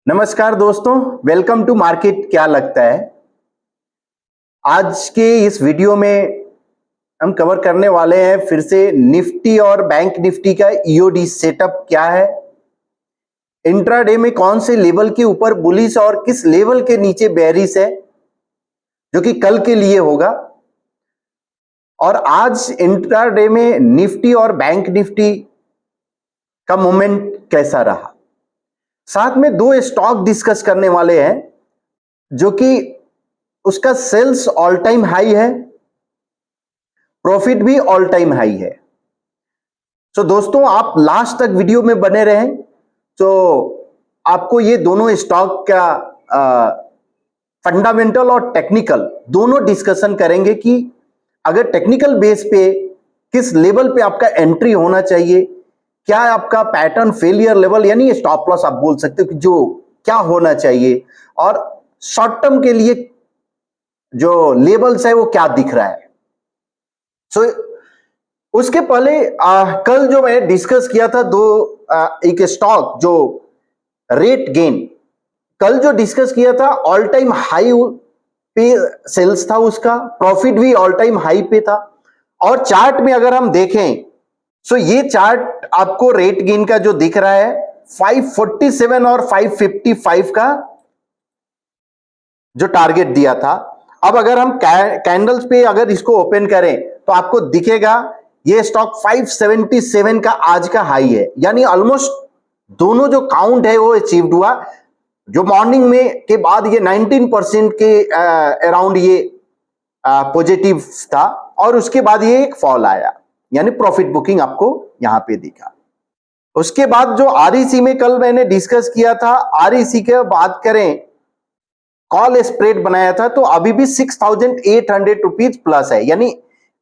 नमस्कार दोस्तों, welcome to market क्या लगता है। आज के इस वीडियो में हम कवर करने वाले हैं फिर से निफ्टी और बैंक निफ्टी का ईओडी सेटअप क्या है, इंट्राडे में कौन से लेवल के ऊपर बुलिश और किस लेवल के नीचे बेरिश है जो कि कल के लिए होगा, और आज इंट्राडे में निफ्टी और बैंक निफ्टी का मूवमेंट कैसा रहा। साथ में दो स्टॉक डिस्कस करने वाले हैं जो कि उसका सेल्स ऑल टाइम हाई है, प्रॉफिट भी ऑल टाइम हाई है। तो दोस्तों आप लास्ट तक वीडियो में बने रहें तो आपको ये दोनों स्टॉक का फंडामेंटल और टेक्निकल दोनों डिस्कशन करेंगे कि अगर टेक्निकल बेस पे किस लेवल पे आपका एंट्री होना चाहिए, क्या आपका पैटर्न फेलियर लेवल यानी स्टॉप लॉस आप बोल सकते हो कि जो क्या होना चाहिए, और शॉर्ट टर्म के लिए जो लेवल्स है वो क्या दिख रहा है। उसके पहले कल जो मैं डिस्कस किया था एक स्टॉक जो रेट गेन कल जो डिस्कस किया था, ऑल टाइम हाई पे सेल्स था, उसका प्रॉफिट भी ऑल टाइम हाई पे था। और चार्ट में अगर हम देखें तो ये चार्ट आपको रेट गेन का जो दिख रहा है 547 और 555 का जो टारगेट दिया था। अब अगर हम कैंडल्स पे अगर इसको ओपन करें तो आपको दिखेगा ये स्टॉक 577 का आज का हाई है, यानी ऑलमोस्ट दोनों जो काउंट है वो अचीव्ड हुआ। जो मॉर्निंग में के बाद ये 19% के अराउंड ये पॉजिटिव था और उसके बाद ये एक फॉल आया, यानी प्रॉफिट बुकिंग आपको यहां पे दिखा। उसके बाद जो आरईसी में कल मैंने डिस्कस किया था, आरईसी के बात करें कॉल स्प्रेड बनाया था तो अभी भी 6,800 रुपीज प्लस है, यानी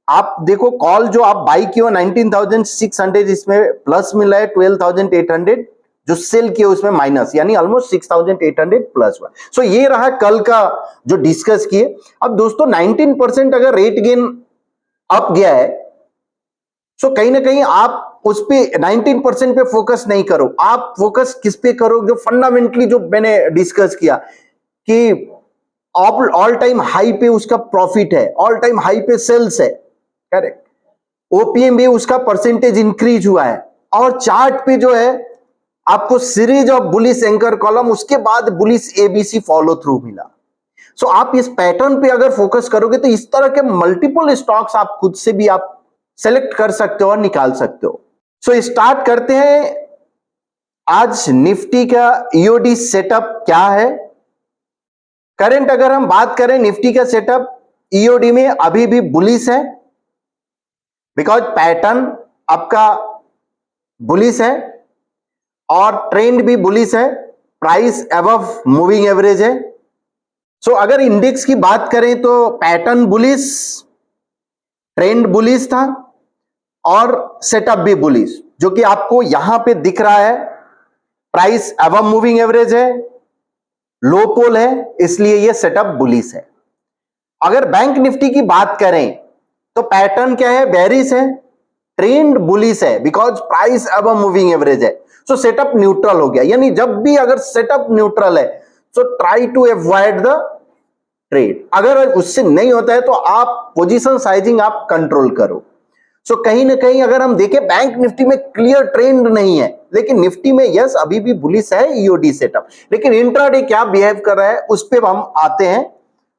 आप देखो कॉल जो आप बाई किए 19,600 इसमें प्लस मिला है, 12,800 जो सेल किए उसमें माइनस, यानी ऑलमोस्ट 6,800 प्लस हुआ। सो ये रहा कल का जो डिस्कस किए। अब दोस्तों 19% अगर रेट गेन अप गया है सो कहीं ना कहीं आप उस पे 19% पे फोकस नहीं करो, आप फोकस किस पे करो, जो फंडामेंटली जो मैंने डिस्कस किया कि ऑल टाइम हाई पे उसका प्रॉफिट है, ऑल टाइम हाई पे सेल्स है, करेक्ट, ओपीएम भी उसका परसेंटेज इंक्रीज हुआ है, और चार्ट पे जो है आपको series of bullish anchor column, उसके बाद बुलिश एबीसी फॉलो थ्रू मिला। सो आप इस पैटर्न पे अगर फोकस करोगे तो इस तरह के मल्टीपल स्टॉक्स आप खुद से भी आप सेलेक्ट कर सकते हो और निकाल सकते हो। सो स्टार्ट करते हैं आज निफ्टी का ईओडी सेटअप क्या है। करंट अगर हम बात करें निफ्टी का सेटअप, ईओडी में अभी भी बुलिश है, बिकॉज पैटर्न आपका बुलिश है और ट्रेंड भी बुलिश है, प्राइस अबव मूविंग एवरेज है। सो अगर इंडेक्स की बात करें तो पैटर्न बुलिश, ट्रेंड बुलिश था और सेटअप भी बुलिश, जो कि आपको यहां पे दिख रहा है। प्राइस अबव मूविंग एवरेज है, लो पोल है, इसलिए ये सेटअप बुलिश है। अगर बैंक निफ्टी की बात करें तो पैटर्न क्या है, बेरिश है, ट्रेंड बुलिश है, because price above moving average है। सो सेटअप न्यूट्रल हो गया, यानी जब भी अगर सेटअप न्यूट्रल है so try to avoid the trade. अगर उससे नहीं होता है तो आप पोजीशन साइजिंग आप कंट्रोल करो। सो कहीं ना कहीं अगर हम देखें बैंक निफ्टी में क्लियर ट्रेंड नहीं है, लेकिन निफ्टी में यस अभी भी बुलिश है ईओडी सेटअप, लेकिन इंट्राडे क्या बिहेव कर रहा है उस पर हम आते हैं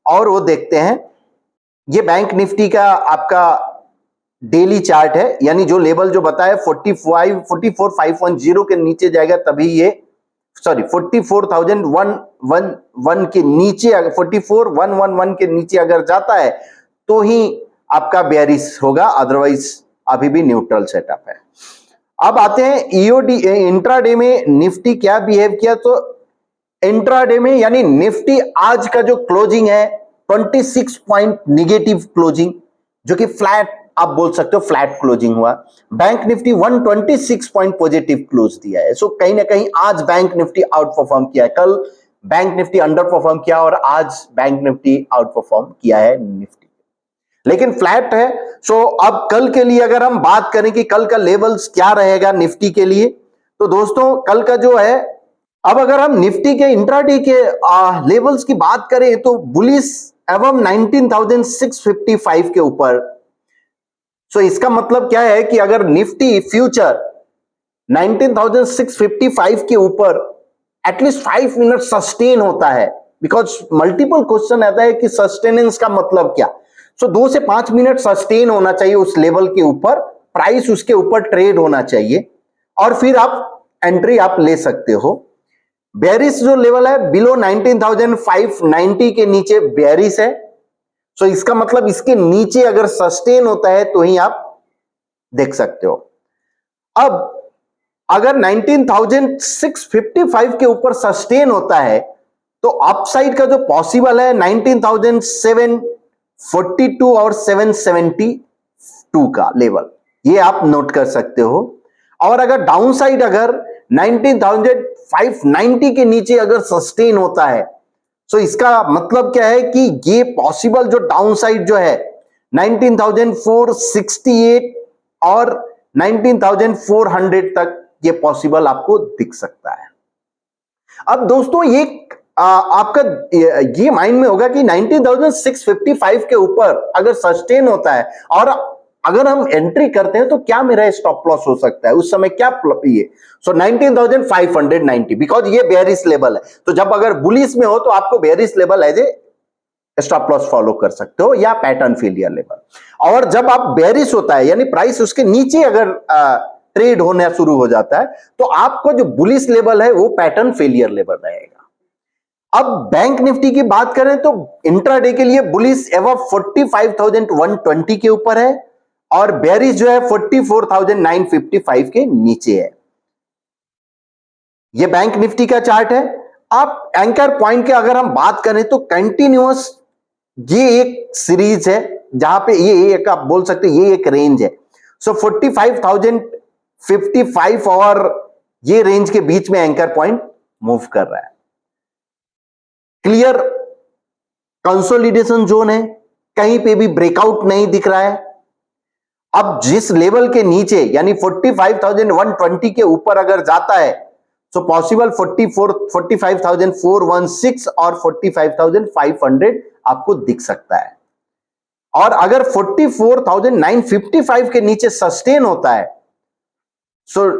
और वो देखते हैं। ये बैंक निफ्टी का आपका डेली चार्ट है, यानी जो लेवल जो बताया 44,510 के नीचे जाएगा तभी ये, सॉरी 44,111 के नीचे, 44,111 के नीचे अगर जाता है तो ही आपका बेयरिश होगा, अदरवाइज अभी भी न्यूट्रल सेटअप है। अब आते हैं ईओडी इंट्राडे में निफ्टी क्या बिहेव किया। तो इंट्राडे में यानी निफ्टी आज का जो क्लोजिंग है 26 पॉइंट निगेटिव क्लोजिंग, जो कि फ्लैट आप बोल सकते हो, फ्लैट क्लोजिंग हुआ। Bank Nifty 126 point positive close दिया है। सो कहीं ना कहीं आज बैंक निफ्टी आउट परफॉर्म किया है, कल बैंक निफ्टी अंडर परफॉर्म किया और आज बैंक निफ्टी आउट परफॉर्म किया है निफ्टी, लेकिन फ्लैट है। सो अब कल के लिए अगर हम बात करें कि कल का लेवल्स क्या रहेगा निफ्टी के लिए, तो दोस्तों कल का जो है अब अगर हम निफ्टी के इंट्राडे के लेवल्स की बात करें तो बुलिश एवं 19,655 के ऊपर। सो इसका मतलब क्या है कि अगर निफ्टी फ्यूचर 19,655 के ऊपर एटलीस्ट 5 मिनट सस्टेन होता है, बिकॉज मल्टीपल क्वेश्चन आता है कि सस्टेनेंस का मतलब क्या। सो 2 से 5 मिनट सस्टेन होना चाहिए उस लेवल के ऊपर, प्राइस उसके ऊपर ट्रेड होना चाहिए और फिर आप एंट्री आप ले सकते हो। बेरिस जो लेवल है बिलो 19,590 के नीचे बेरिस है। सो इसका मतलब इसके नीचे अगर सस्टेन होता है तो ही आप देख सकते हो। अब अगर 19,655 के ऊपर सस्टेन होता है तो अपसाइड का जो पॉसिबल है 19,742 और 772 का लेवल, ये आप नोट कर सकते हो। और अगर डाउन साइड अगर 19,590 के नीचे अगर सस्टेन होता है तो इसका मतलब क्या है कि ये पॉसिबल जो डाउन साइड जो है 19,468 और 19,400 तक ये पॉसिबल आपको दिख सकता है। अब दोस्तों ये आपका ये माइंड में होगा कि 19,655 के ऊपर अगर सस्टेन होता है और अगर हम एंट्री करते हैं तो क्या मेरा स्टॉप लॉस हो सकता है, उस समय क्या ये। सो 19,590 बिकॉज ये बेयरिश लेवल है। तो जब अगर बुलिश में हो तो आपको bearish level as a stop loss follow कर सकते हो या पैटर्न फेलियर लेवल। और जब आप बेयरिश होता है यानी प्राइस उसके नीचे अगर ट्रेड होना शुरू हो जाता है तो आपको जो बुलिश लेवल है वो पैटर्न फेलियर लेवल रहेगा। अब बैंक निफ्टी की बात करें तो इंट्राडे के लिए बुलिश एवं 45,120 के ऊपर है और बेरिश जो है 44,955 के नीचे है। ये बैंक निफ्टी का चार्ट है। आप एंकर पॉइंट के अगर हम बात करें तो कंटिन्यूअस ये एक सीरीज है जहां पे ये एक आप बोल सकते हैं ये एक रेंज है। सो 45,055 और ये रेंज के बीच में एंकर पॉइंट मूव कर रहा है। क्लियर कंसोलिडेशन जोन है, कहीं पे भी ब्रेकआउट नहीं दिख रहा है। अब जिस लेवल के नीचे यानी 45,120 के ऊपर अगर जाता है तो पॉसिबल 45,416 और 45,500 आपको दिख सकता है। और अगर 44,955 के नीचे सस्टेन होता है सो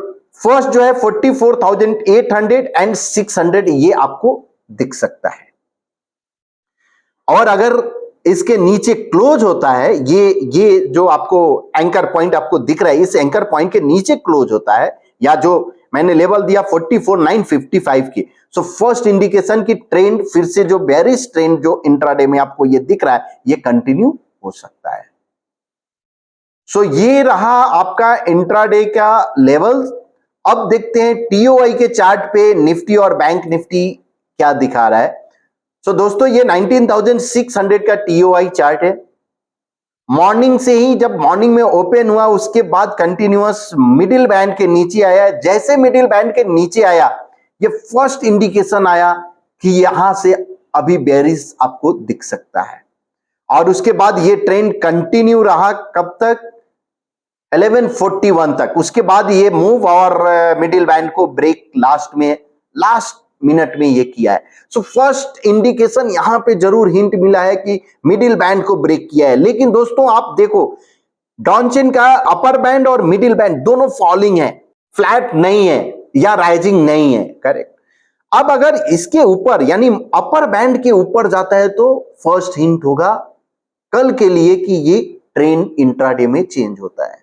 फर्स्ट जो है 44,800 एंड 600 ये आपको दिख सकता है। और अगर इसके नीचे क्लोज होता है ये जो आपको एंकर पॉइंट आपको दिख रहा है इस एंकर पॉइंट के नीचे क्लोज होता है या जो मैंने लेवल दिया 44,955 की, सो फर्स्ट इंडिकेशन की ट्रेंड फिर से जो बेरिश ट्रेंड जो इंट्राडे में आपको ये दिख रहा है ये कंटिन्यू हो सकता है। सो ये रहा आपका इंट्राडे का लेवल। अब देखते हैं टीओआई के चार्ट पे निफ्टी और बैंक निफ्टी क्या दिखा रहा है। सो दोस्तों ये 19,600 का टीओआई चार्ट है। मॉर्निंग से ही जब मॉर्निंग में ओपन हुआ उसके बाद कंटिन्यूअस मिडिल बैंड के नीचे आया। जैसे मिडिल बैंड के नीचे आया ये फर्स्ट इंडिकेशन आया कि यहां से अभी बेरिश आपको दिख सकता है और उसके बाद ये ट्रेंड कंटिन्यू रहा कब तक 1141 तक। उसके बाद ये मूव और मिडिल बैंड को ब्रेक लास्ट मिनट में ये किया है। सो फर्स्ट इंडिकेशन यहां पे जरूर हिंट मिला है कि मिडिल बैंड को ब्रेक किया है। लेकिन दोस्तों आप देखो डॉनचेन का अपर बैंड और मिडिल बैंड दोनों फॉलिंग है, फ्लैट नहीं है या राइजिंग नहीं है। करेक्ट। अब अगर इसके ऊपर यानी अपर बैंड के ऊपर जाता है तो फर्स्ट हिंट होगा कल के लिए कि ये ट्रेंड इंट्राडे में चेंज होता है।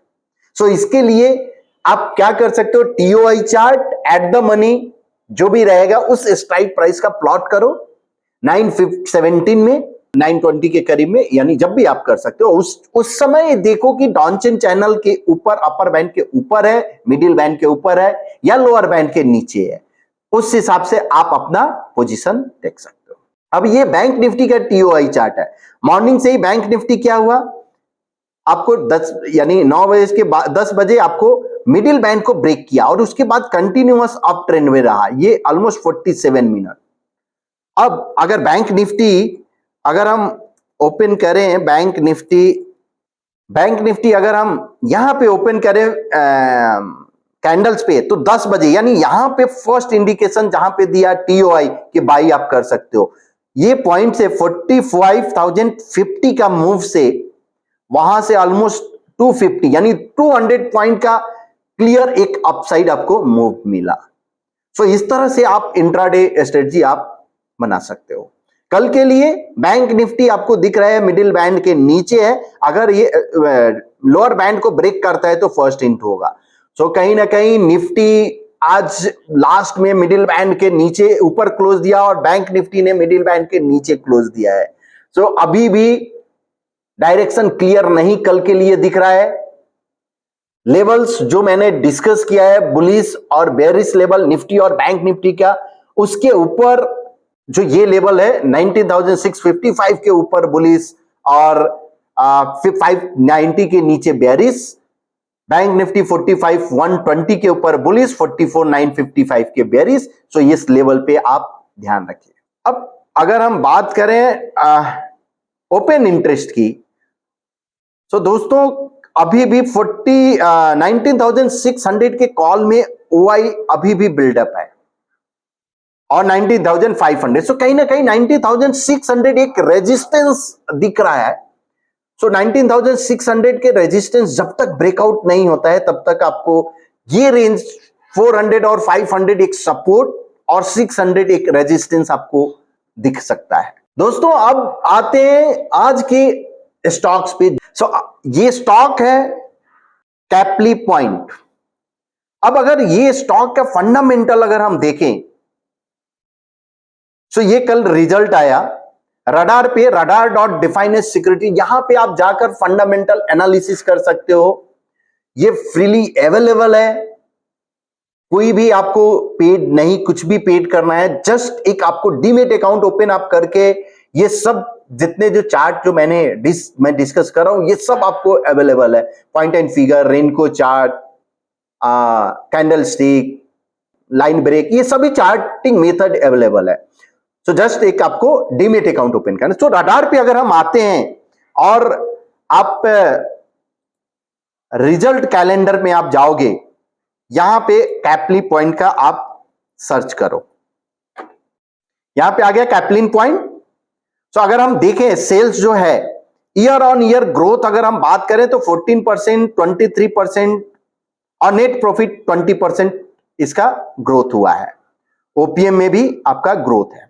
सो इसके लिए आप क्या कर सकते हो, TOI chart at the money जो भी रहेगा उस स्ट्राइक प्राइस का प्लॉट करो 917 में 920 के करीब में, यानी जब भी आप कर सकते हो उस समय देखो कि डॉनचेन चैनल के ऊपर अपर बैंड के ऊपर है, मिडिल बैंड के ऊपर है या लोअर बैंड के नीचे है। उस हिसाब से आप अपना पोजीशन देख सकते हो। अब ये बैंक निफ्टी का टीओआई चार्ट है। मॉर्निंग से ही बैंक निफ्टी क्या हुआ आपको 10 यानी 9 बजे के बाद 10 बजे आपको मिडिल बैंड को ब्रेक किया और उसके बाद कंटिन्यूअस अप ट्रेंड में रहा ये ऑलमोस्ट 47 मिनट। अब अगर बैंक निफ्टी अगर हम ओपन करें बैंक निफ्टी अगर हम यहां पे ओपन करें कैंडल्स पे, तो 10 बजे यानी यहां पे फर्स्ट इंडिकेशन जहां पे दिया टीओआई कि बाई आप कर सकते हो, ये पॉइंट से 45,050 का मूव से वहां से ऑलमोस्ट 250 यानी 200 पॉइंट का क्लियर एक अपसाइड आपको मूव मिला। सो इस तरह से आप इंट्राडे स्ट्रेटजी आप बना सकते हो। कल के लिए बैंक निफ्टी आपको दिख रहा है मिडिल बैंड के नीचे है, अगर ये लोअर बैंड को ब्रेक करता है तो फर्स्ट इंट होगा। सो कहीं ना कहीं निफ्टी आज लास्ट में मिडिल बैंड के नीचे ऊपर क्लोज दिया और बैंक निफ्टी ने मिडिल बैंड के नीचे क्लोज दिया है। सो अभी भी डायरेक्शन क्लियर नहीं कल के लिए दिख रहा है। लेवल्स जो मैंने डिस्कस किया है बुलिश और बेरिश लेवल निफ्टी और बैंक निफ्टी का, उसके ऊपर जो ये लेवल है 19,655 के ऊपर बुलिश और 590 के नीचे बेरिश, बैंक निफ्टी 45,120 के ऊपर बुलिश, 44,955 के बेरिश। सो इस लेवल पे आप ध्यान रखिए। अब अगर हम बात करें ओपन इंटरेस्ट की, तो दोस्तों अभी भी 19,600 के कॉल में ओआई अभी भी बिल्डअप है और 19,500। सो कहीं ना कहीं 19,600 एक रेजिस्टेंस दिख रहा है। सो 19,600 के रेजिस्टेंस जब तक ब्रेकआउट नहीं होता है तब तक आपको ये रेंज 400 और 500 एक सपोर्ट और 600 एक रेजिस्टेंस आपको दिख सकता है। दोस्तों अब आते हैं आज के स्टॉक्स पे। सो ये स्टॉक है कैपली पॉइंट। अब अगर ये स्टॉक का फंडामेंटल अगर हम देखें, सो ये कल रिजल्ट आया रडार पे, radar.define सिक्योरिटी, यहां पे आप जाकर फंडामेंटल एनालिसिस कर सकते हो। ये फ्रीली अवेलेबल है, कोई भी आपको पेड नहीं, कुछ भी पेड करना है, जस्ट एक आपको डीमेट अकाउंट ओपन आप करके ये सब जितने जो चार्ट जो मैं डिस्कस कर रहा हूं ये सब आपको अवेलेबल है। Point and figure, Renko chart, candle stick, line break, ये सभी चार्टिंग मेथड अवेलेबल है। सो जस्ट एक आपको डीमेट अकाउंट ओपन करना। तो रडार पे अगर हम आते हैं और आप रिजल्ट कैलेंडर में आप जाओगे, यहां पे कैपली पॉइंट का आप सर्च करो, यहां पे आ गया कैपलिन पॉइंट। तो अगर हम देखें सेल्स जो है ईयर ऑन ईयर ग्रोथ अगर हम बात करें तो 14%, 23% और नेट प्रॉफिट 20% इसका ग्रोथ हुआ है। ओपीएम में भी आपका ग्रोथ है।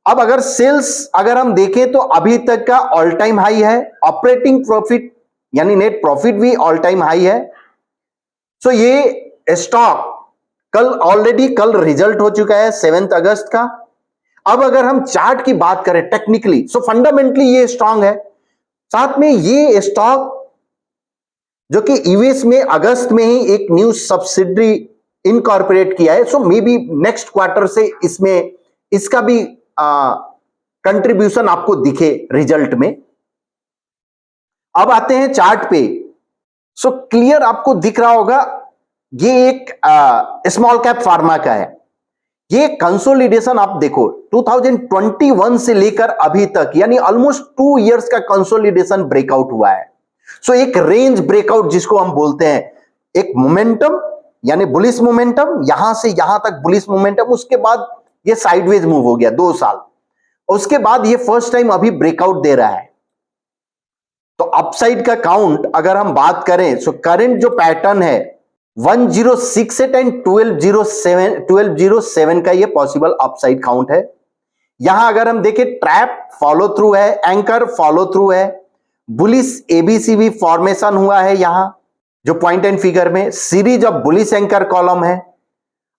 अब अगर सेल्स अगर हम देखें तो अभी तक का ऑल टाइम हाई है, ऑपरेटिंग प्रॉफिट यानी नेट प्रॉफिट भी ऑल टाइम हाई है। सो ये स्टॉक कल रिजल्ट हो चुका है 7 अगस्त का। अब अगर हम चार्ट की बात करें टेक्निकली, सो फंडामेंटली ये स्ट्रांग है। साथ में ये स्टॉक जो कि यूएस में अगस्त में ही एक न्यू सब्सिडरी इनकॉर्पोरेट किया है, सो मे बी नेक्स्ट क्वार्टर से इसमें इसका भी कंट्रीब्यूशन आपको दिखे रिजल्ट में। अब आते हैं चार्ट पे। सो क्लियर आपको दिख रहा होगा ये एक स्मॉल कैप फार्मा का है। ये कंसोलिडेशन आप देखो 2021 से लेकर अभी तक यानी ऑलमोस्ट 2 इयर्स का कंसोलिडेशन ब्रेकआउट हुआ है। सो एक रेंज ब्रेकआउट जिसको हम बोलते हैं, एक मोमेंटम यानी बुलिश मोमेंटम, यहां से यहां तक बुलिश मोमेंटम, उसके बाद ये साइडवेज मूव हो गया 2 साल, उसके बाद ये फर्स्ट टाइम अभी ब्रेकआउट दे रहा है। तो अपसाइड का काउंट अगर हम बात करें, सो करंट जो पैटर्न है 1068 एंड 1207 का ये पॉसिबल अपसाइड काउंट है। यहां अगर हम देखें ट्रैप फॉलो थ्रू है, एंकर फॉलो थ्रू है, बुलिश एबीसी भी फॉर्मेशन हुआ है यहां जो पॉइंट एंड फिगर में, series of bullish anchor column है।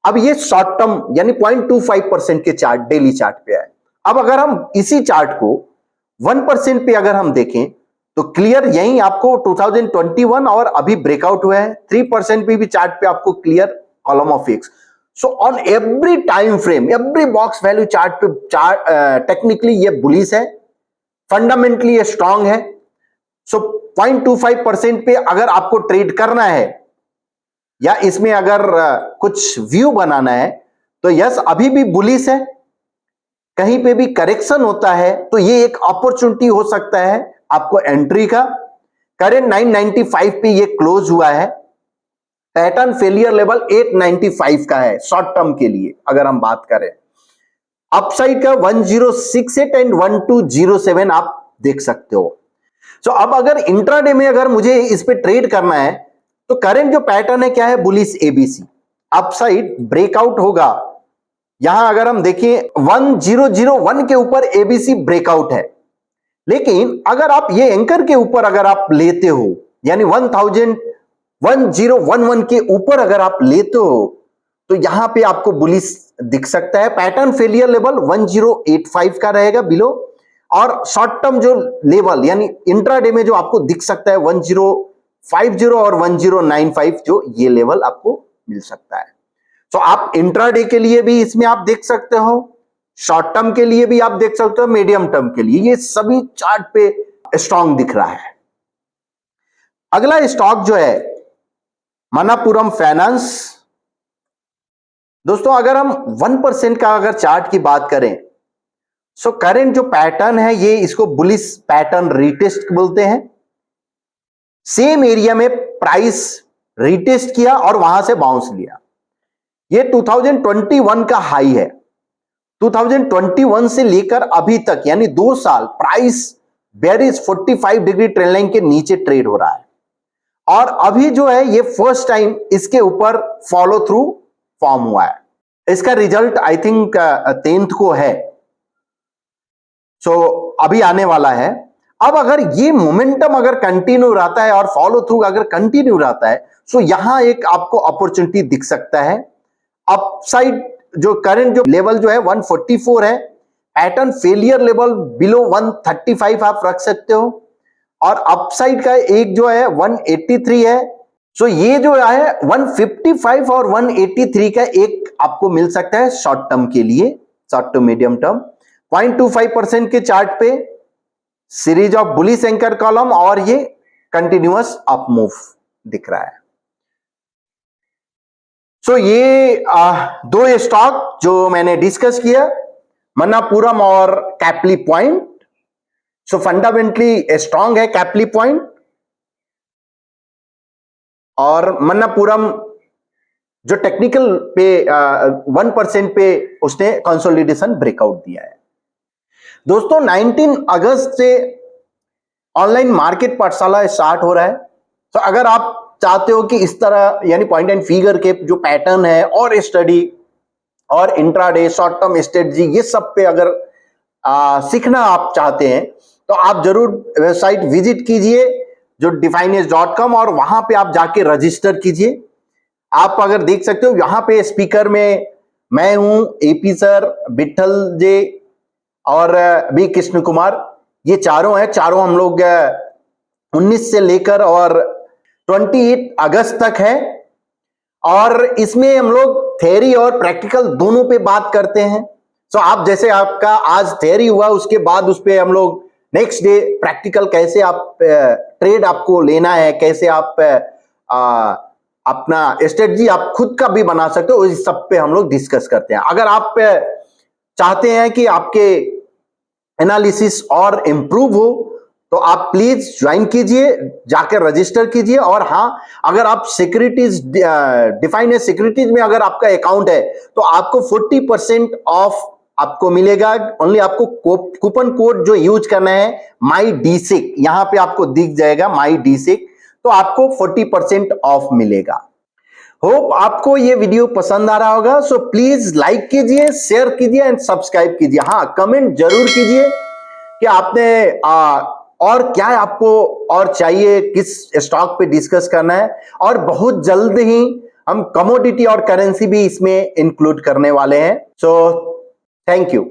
अब ये शॉर्ट टर्म यानी 0.25% के चार्ट डेली चार्ट पे है। अब अगर हम इसी चार्ट को 1% पे अगर हम देखें तो क्लियर यही आपको 2021 और अभी ब्रेकआउट हुआ है। 3% पे भी चार्ट पे आपको clear column of x. So on every time frame, every box value chart पे टेक्निकली ये बुलिश है, फंडामेंटली ये स्ट्रांग है। सो 0.25% पे अगर आपको ट्रेड करना है या इसमें अगर कुछ व्यू बनाना है तो यस अभी भी बुलिश है। कहीं पे भी करेक्शन होता है तो ये एक अपॉर्चुनिटी हो सकता है आपको एंट्री का। करेंट 995 पे ये क्लोज हुआ है, पैटर्न फेलियर लेवल 895 का है शॉर्ट टर्म के लिए अगर हम बात करें। अपसाइड का 1068 एंड 1207 आप देख सकते हो। तो अब अगर इंट्राडे में अगर मुझे इस पे ट्रेड करना है तो करंट जो पैटर्न है क्या है, बुलिश एबीसी। अपसाइड ब्रेकआउट होगा, यहां अगर हम देखें 1001 के ऊपर एबीसी ब्रेकआउट है, लेकिन अगर आप ये एंकर के ऊपर अगर आप लेते हो यानी 1011 के ऊपर अगर आप लेते हो तो यहां पे आपको बुलिश दिख सकता है। पैटर्न फेलियर लेवल 1085 का रहेगा बिलो, और शॉर्ट टर्म जो लेवल यानी इंट्राडे में जो आपको दिख सकता है 1050 और 1095 जो ये लेवल आपको मिल सकता है। तो आप इंट्राडे के लिए भी इसमें आप देख सकते हो, शॉर्ट टर्म के लिए भी आप देख सकते हो, मीडियम टर्म के लिए, ये सभी चार्ट पे स्ट्रांग दिख रहा है। अगला स्टॉक जो है मनापुरम फाइनेंस। दोस्तों अगर हम 1% का अगर चार्ट की बात करें सो करंट जो पैटर्न है ये इसको बुलिश पैटर्न रीटेस्ट बोलते हैं। सेम एरिया में प्राइस रीटेस्ट किया और वहां से बाउंस लिया। ये 2021 का हाई है। 2021 से लेकर अभी तक यानी 2 साल price bearish 45 degree trend line के नीचे ट्रेड हो रहा है, और अभी जो है ये फर्स्ट टाइम इसके ऊपर फॉलो थ्रू फॉर्म हुआ है। इसका रिजल्ट आई थिंक 10th को है, सो अभी आने वाला है। अब अगर ये मोमेंटम अगर कंटिन्यू रहता है और फॉलो थ्रू अगर कंटिन्यू रहता है सो यहां एक आपको अपॉर्चुनिटी दिख सकता है। अपसाइड जो करंट जो लेवल जो है 144 है, पैटर्न फेलियर लेवल बिलो 135 आप रख सकते हो, और अपसाइड का एक जो है 183 है। सो ये जो है 155 और 183 का एक आपको मिल सकता है शॉर्ट टर्म के लिए, शॉर्ट टू मीडियम टर्म। 0.25% के चार्ट पे series of bullish anchor column और ये कंटिन्यूअस अप मूव दिख रहा है। सो ये दो स्टॉक जो मैंने डिस्कस किया, मन्नापुरम और कैप्ली पॉइंट। सो फंडामेंटली स्ट्रांग है कैप्ली पॉइंट, और मन्नापुरम जो टेक्निकल पे 1% पे उसने कंसोलिडेशन ब्रेकआउट दिया है। दोस्तों 19 अगस्त से ऑनलाइन मार्केट पाठशाला स्टार्ट हो रहा है। तो अगर आप चाहते हो कि इस तरह यानी पॉइंट एंड फिगर के जो पैटर्न है और स्टडी और इंट्राडे शॉर्ट टर्म स्ट्रेटजी ये सब पे अगर सीखना आप चाहते हैं तो आप जरूर वेबसाइट विजिट कीजिए जो defineage.com, और वहां पे आप जाके रजिस्टर कीजिए। आप अगर देख सकते हो यहाँ पे स्पीकर में मैं हूं, एपी सर, विठल जे और बी कृष्ण कुमार, ये चारों हैं। चारों हम लोग 19 से लेकर और 28 अगस्त तक है, और इसमें हम लोग थ्योरी और प्रैक्टिकल दोनों पे बात करते हैं। तो आप जैसे आपका आज थ्योरी हुआ उसके बाद उस पे हम लोग नेक्स्ट डे प्रैक्टिकल कैसे आप ट्रेड आपको लेना है, कैसे आप अपना स्ट्रेटजी आप खुद का भी बना सकते हो, इस सब पे हम लोग डिस्कस करते हैं। अगर आप चाहते हैं कि आपके एनालिसिस और इम्प्रूव हो तो आप प्लीज ज्वाइन कीजिए, जाकर रजिस्टर कीजिए। और हाँ, अगर आप सिक्योरिटीज डिफाइनेज सिक्योरिटीज में अगर आपका अकाउंट है तो आपको 40% ऑफ आपको मिलेगा। ओनली आपको कूपन कोड जो यूज करना है माई डीसिक, यहां पे आपको दिख जाएगा माई डीसिक, तो आपको 40% ऑफ मिलेगा। होप आपको ये वीडियो पसंद आ रहा होगा। सो प्लीज लाइक कीजिए, शेयर कीजिए एंड सब्सक्राइब कीजिए। हाँ, कमेंट जरूर कीजिए कि आपने और क्या आपको और चाहिए, किस स्टॉक पे डिस्कस करना है, और बहुत जल्द ही हम कमोडिटी और करेंसी भी इसमें इंक्लूड करने वाले हैं। So thank you.